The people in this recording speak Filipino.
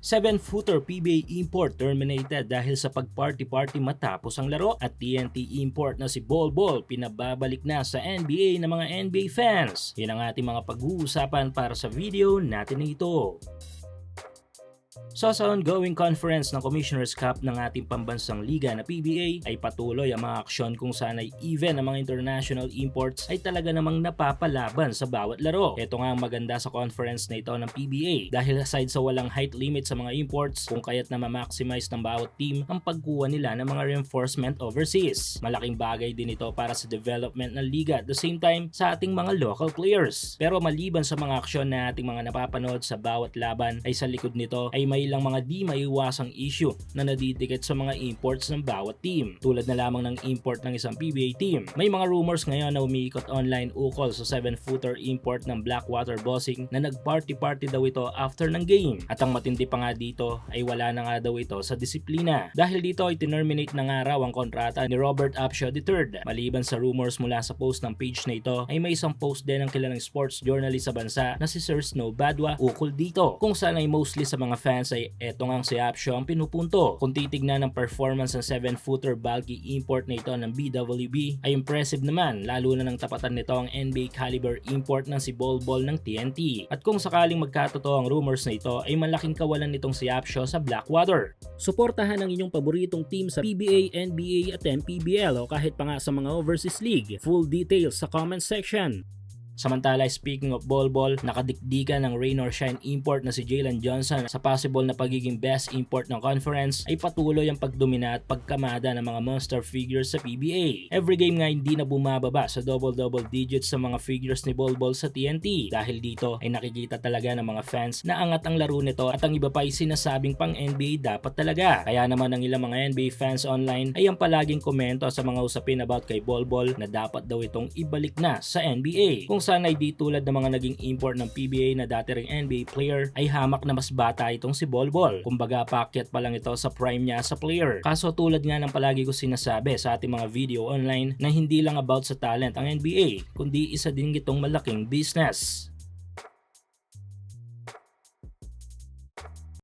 7-footer PBA import terminated dahil sa pag-party-party matapos ang laro at TNT import na si Bol Bol pinababalik na sa NBA ng mga NBA fans. Yan ang ating mga pag-uusapan para sa video natin ito. So sa ongoing conference ng Commissioner's Cup ng ating pambansang liga na PBA ay patuloy ang mga aksyon kung saan ay even ang mga international imports ay talaga namang napapalaban sa bawat laro. Ito nga ang maganda sa conference na ito ng PBA dahil aside sa walang height limit sa mga imports kung kaya't na ma-maximize ng bawat team ang pagkuha nila ng mga reinforcement overseas. Malaking bagay din ito para sa development ng liga at the same time sa ating mga local players. Pero maliban sa mga aksyon na ating mga napapanood sa bawat laban ay sa likod nito ay may ilang mga di maiwasang issue na nadidikit sa mga imports ng bawat team. Tulad na lamang ng import ng isang PBA team. May mga rumors ngayon na umiikot online ukol sa 7-footer import ng Blackwater Bossing na nag-party-party daw ito after ng game. At ang matindi pa nga dito ay wala na nga daw ito sa disiplina. Dahil dito ay tinerminate na nga raw ang kontrata ni Robert Upshaw III. Maliban sa rumors mula sa post ng page na ito ay may isang post din ng kilalang sports journalist sa bansa na si Sir Snow Badwa ukol dito. Kung saan ay mostly sa mga fans ay eto nga si Upshaw ang pinupunto. Kung titignan ang performance ng 7-footer bulky import na ito ng BWB ay impressive naman lalo na ng tapatan nito ang NBA caliber import ng si Bol Bol ng TNT. At kung sakaling magkatotoo ang rumors na ito ay malaking kawalan nitong si Upshaw sa Blackwater. Suportahan ang inyong paboritong team sa PBA, NBA at MPBL o kahit pa nga sa mga overseas league. Full details sa comment section. Samantala, speaking of Bol Bol, nakadikdikan ng rain or shine import na si Jalen Johnson sa possible na pagiging best import ng conference ay patuloy ang pagdomina at pagkamada ng mga monster figures sa PBA. Every game nga hindi na bumababa sa double-double digits sa mga figures ni Bol Bol sa TNT. Dahil dito ay nakikita talaga ng mga fans na angat ang laro nito at ang iba pa ay sinasabing pang NBA dapat talaga. Kaya naman ang ilang mga NBA fans online ay ang palaging komento sa mga usapin about kay Bol Bol na dapat daw itong ibalik na sa NBA. Kung saan ay di tulad ng mga naging import ng PBA na dati ring NBA player ay hamak na mas bata itong si Bol Bol. Kumbaga paakyat pa lang ito sa prime niya sa player. Kaso tulad nga ng palagi ko sinasabi sa ating mga video online na hindi lang about sa talent ang NBA kundi isa din itong malaking business.